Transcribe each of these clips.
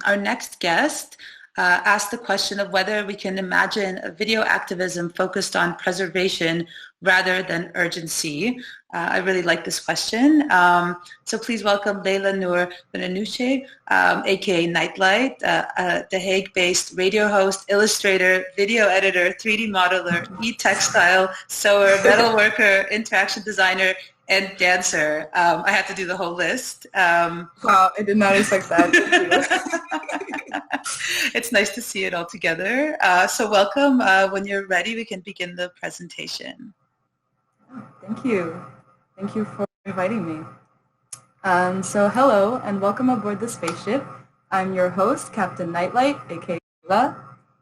our next guest asked the question of whether we can imagine a video activism focused on preservation rather than urgency. I really like this question. So please welcome Leyla-Nour Benouniche, aka Nightlight, The Hague-based radio host, illustrator, video editor, 3D modeler, e-textile, sewer, metalworker, interaction designer, and dancer. I have to do the whole list. Wow, I did not expect that. It's nice to see it all together. So welcome. When you're ready, we can begin the presentation. Thank you. Thank you for inviting me. So hello and welcome aboard the spaceship. I'm your host, Captain Nightlight, aka Leyla,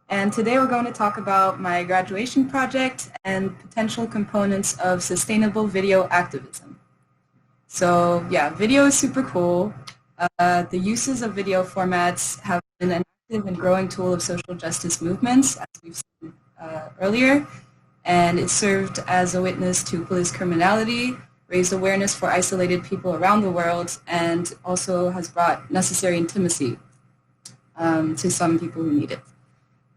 and today we're going to talk about my graduation project and potential components of sustainable video activism. So yeah, video is super cool. The uses of video formats have been an active and growing tool of social justice movements, as we've seen earlier, and it served as a witness to police criminality, raised awareness for isolated people around the world, and also has brought necessary intimacy to some people who need it.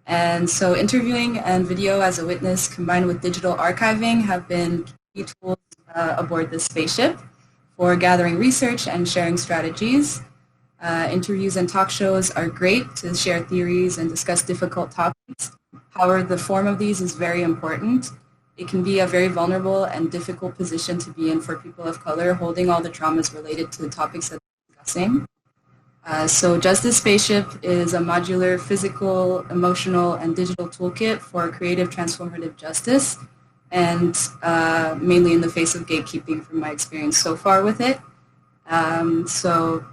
And so interviewing and video as a witness combined with digital archiving have been key tools aboard this spaceship for gathering research and sharing strategies. Interviews and talk shows are great to share theories and discuss difficult topics. However, the form of these is very important. It can be a very vulnerable and difficult position to be in for people of color, holding all the traumas related to the topics that we're discussing. So Justice Spaceship is a modular physical, emotional, and digital toolkit for creative transformative justice, and mainly in the face of gatekeeping from my experience so far with it. So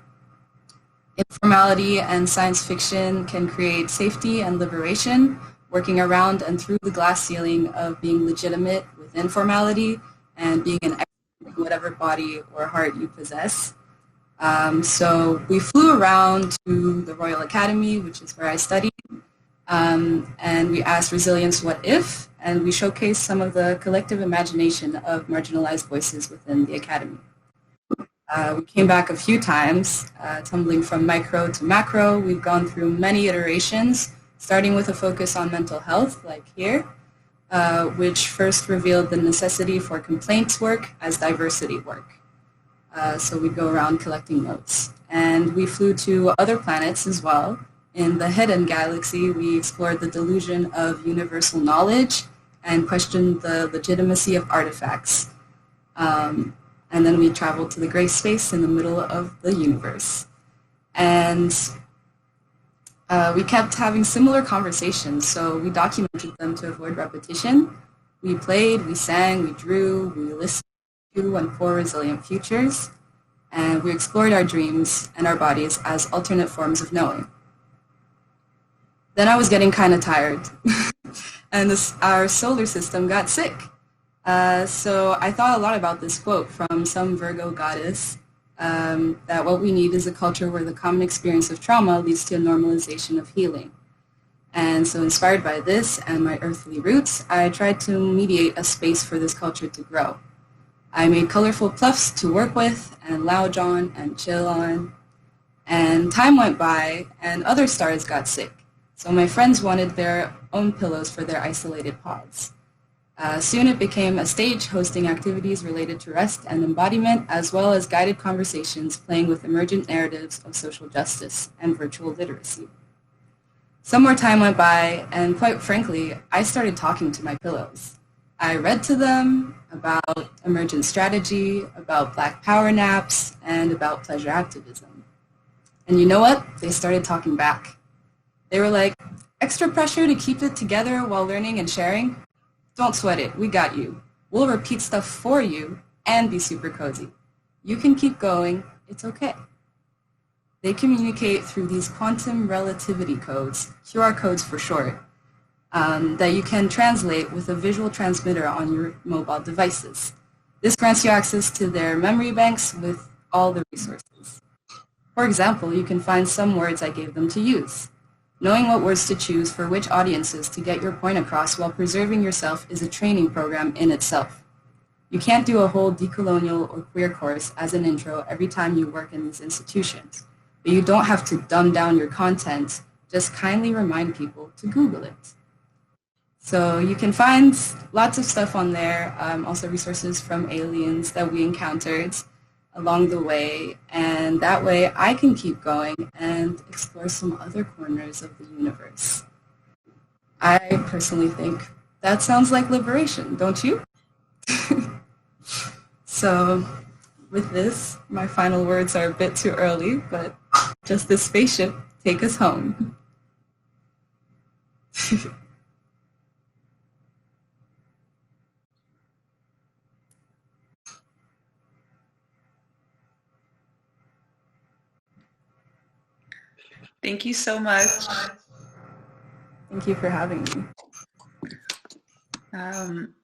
informality and science fiction can create safety and liberation, working around and through the glass ceiling of being legitimate within formality and being an expert in whatever body or heart you possess. So we flew around to the Royal Academy, which is where I studied, and we asked resilience what if, and we showcased some of the collective imagination of marginalized voices within the Academy. We came back a few times, tumbling from micro to macro. We've gone through many iterations, starting with a focus on mental health, like here, which first revealed the necessity for complaints work as diversity work. So we'd go around collecting notes. And we flew to other planets as well. In the Hidden Galaxy, we explored the delusion of universal knowledge and questioned the legitimacy of artifacts. And then we traveled to the gray space in the middle of the universe. And we kept having similar conversations, so we documented them to avoid repetition. We played, we sang, we drew, we listened to and for resilient futures, and we explored our dreams and our bodies as alternate forms of knowing. Then I was getting kind of tired, and our solar system got sick. So I thought a lot about this quote from some Virgo goddess, that what we need is a culture where the common experience of trauma leads to a normalization of healing. And so inspired by this and my earthly roots, I tried to mediate a space for this culture to grow. I made colorful pluffs to work with and lounge on and chill on. And time went by and other stars got sick. So my friends wanted their own pillows for their isolated pods. Soon it became a stage hosting activities related to rest and embodiment, as well as guided conversations playing with emergent narratives of social justice and virtual literacy. Some more time went by, and quite frankly, I started talking to my pillows. I read to them about emergent strategy, about Black power naps, and about pleasure activism. And you know what? They started talking back. They were like, extra pressure to keep it together while learning and sharing? Don't sweat it, we got you. We'll repeat stuff for you and be super cozy. You can keep going, it's okay. They communicate through these quantum relativity codes, QR codes for short, that you can translate with a visual transmitter on your mobile devices. This grants you access to their memory banks with all the resources. For example, you can find some words I gave them to use. Knowing what words to choose for which audiences to get your point across while preserving yourself is a training program in itself. You can't do a whole decolonial or queer course as an intro every time you work in these institutions, but you don't have to dumb down your content. Just kindly remind people to Google it. So you can find lots of stuff on there, also resources from aliens that we encountered along the way, and that way I can keep going and explore some other corners of the universe. I personally think that sounds like liberation, don't you? So with this, my final words are a bit too early, but just this spaceship, take us home. Thank you so much. Thank you for having me.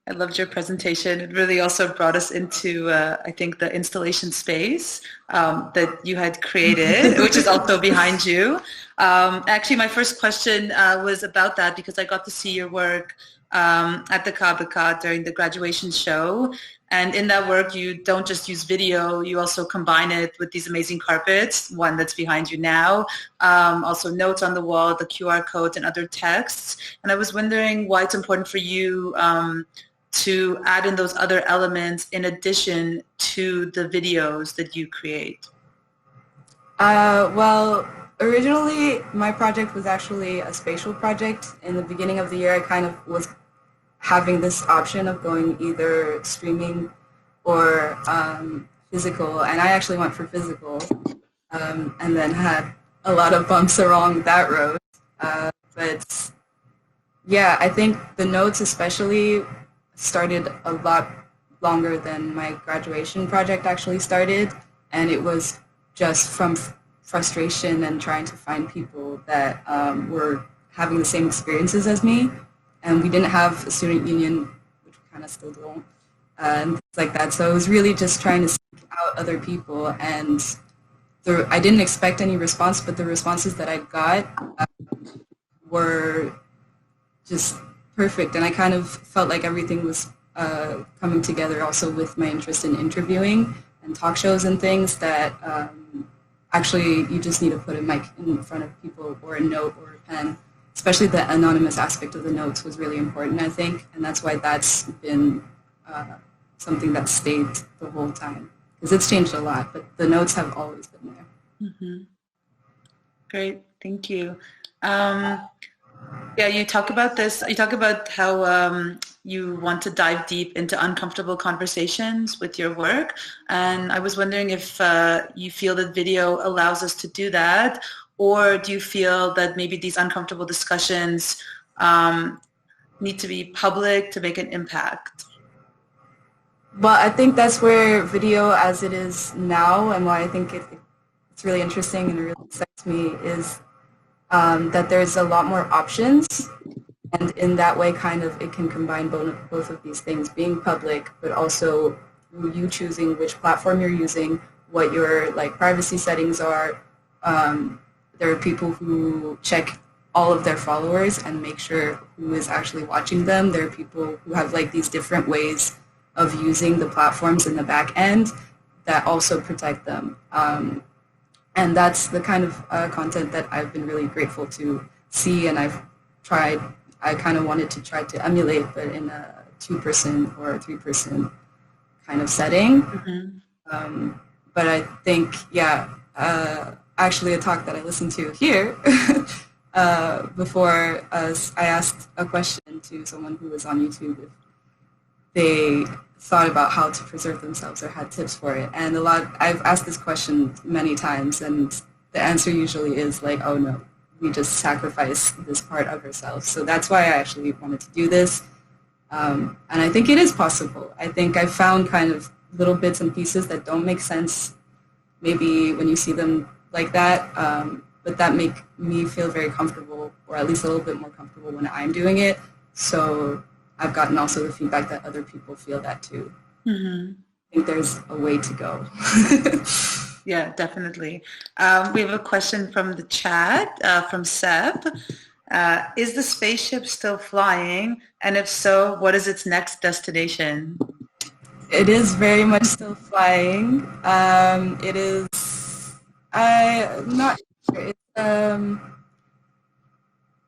I loved your presentation. It really also brought us into, I think, the installation space that you had created, which is also behind you. Actually, my first question was about that because I got to see your work at the KBK during the graduation show. And in that work, you don't just use video, you also combine it with these amazing carpets, one that's behind you now, also notes on the wall, the QR codes and other texts. And I was wondering why it's important for you to add in those other elements in addition to the videos that you create. Well, originally my project was actually a spatial project. In the beginning of the year, I kind of was having this option of going either streaming or physical, and I actually went for physical, and then had a lot of bumps along that road. But yeah, I think the notes especially started a lot longer than my graduation project actually started, and it was just from frustration and trying to find people that were having the same experiences as me. And we didn't have a student union, which we kind of still don't, and things like that. So it was really just trying to seek out other people. And I didn't expect any response, but the responses that I got were just perfect. And I kind of felt like everything was coming together also with my interest in interviewing and talk shows and things that actually you just need to put a mic in front of people or a note or a pen. Especially the anonymous aspect of the notes was really important, I think, and that's why that's been something that stayed the whole time. Because it's changed a lot, but the notes have always been there. Mm-hmm. Great, thank you. Yeah, you talk about this. You talk about how you want to dive deep into uncomfortable conversations with your work, and I was wondering if you feel that video allows us to do that. Or do you feel that maybe these uncomfortable discussions need to be public to make an impact? Well, I think that's where video as it is now, and why I think it's really interesting and it really excites me, is that there's a lot more options. And in that way, kind of, it can combine both of these things, being public, but also you choosing which platform you're using, what your privacy settings are. There are people who check all of their followers and make sure who is actually watching them. There are people who have these different ways of using the platforms in the back end that also protect them. And that's the kind of content that I've been really grateful to see, and I kind of wanted to try to emulate, but in a 2-person or a 3-person kind of setting. Mm-hmm. But I think, actually a talk that I listened to here before I asked a question to someone who was on YouTube if they thought about how to preserve themselves or had tips for it. And I've asked this question many times, and the answer usually is oh no, we just sacrifice this part of ourselves. So that's why I actually wanted to do this. And I think it is possible. I think I found kind of little bits and pieces that don't make sense maybe when you see them like that, but that make me feel very comfortable, or at least a little bit more comfortable when I'm doing it. So I've gotten also the feedback that other people feel that too. Mm-hmm. I think there's a way to go. Yeah, definitely. We have a question from the chat from Seb. Is the spaceship still flying? And if so, what is its next destination? It is very much still flying. It is I'm not sure.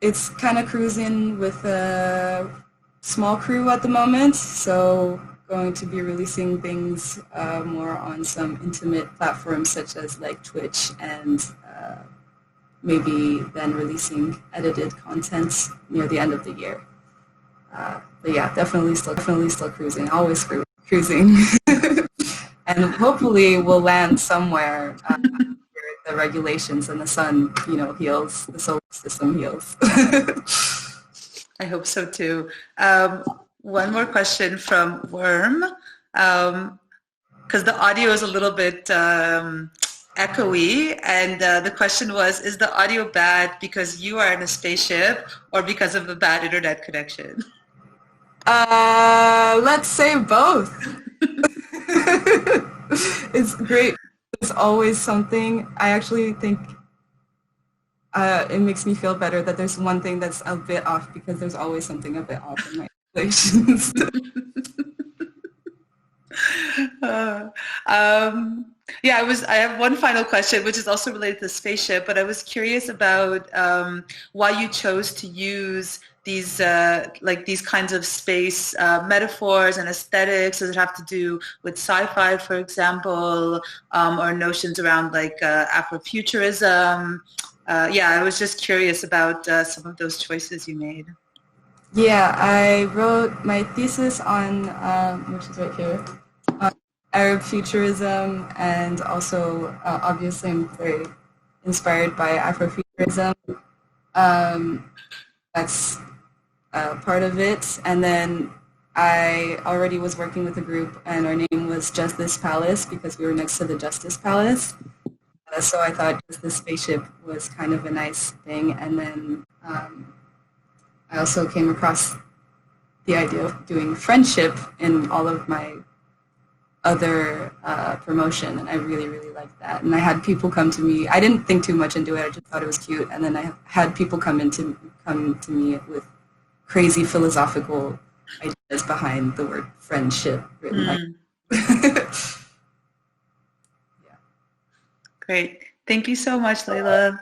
It's kind of cruising with a small crew at the moment, so going to be releasing things more on some intimate platforms such as like Twitch, and maybe then releasing edited content near the end of the year. But yeah, definitely still cruising, always cruising. And hopefully we'll land somewhere where the regulations and the sun, heals, the solar system heals. I hope so too. One more question from Worm, because the audio is a little bit echoey, and the question was, is the audio bad because you are in a spaceship or because of a bad internet connection? Let's say both. It's great. There's always something. I actually think it makes me feel better that there's one thing that's a bit off, because there's always something a bit off in my relations. Yeah, I have one final question, which is also related to the spaceship, but I was curious about why you chose to use these these kinds of space metaphors and aesthetics. Does it have to do with sci-fi, for example, or notions around like Afrofuturism? Yeah, I was just curious about some of those choices you made. Yeah, I wrote my thesis on, which is right here, Arab futurism, and also obviously I'm very inspired by Afrofuturism. That's part of it. And then I already was working with a group, and our name was Justice Palace because we were next to the Justice Palace. So I thought this spaceship was kind of a nice thing. And then I also came across the idea of doing friendship in all of my other promotion, and I really, really liked that. And I had people come to me. I didn't think too much into it. I just thought it was cute. And then I had people come to me with crazy philosophical ideas behind the word friendship written like. Yeah. Great. Thank you so much, Leyla.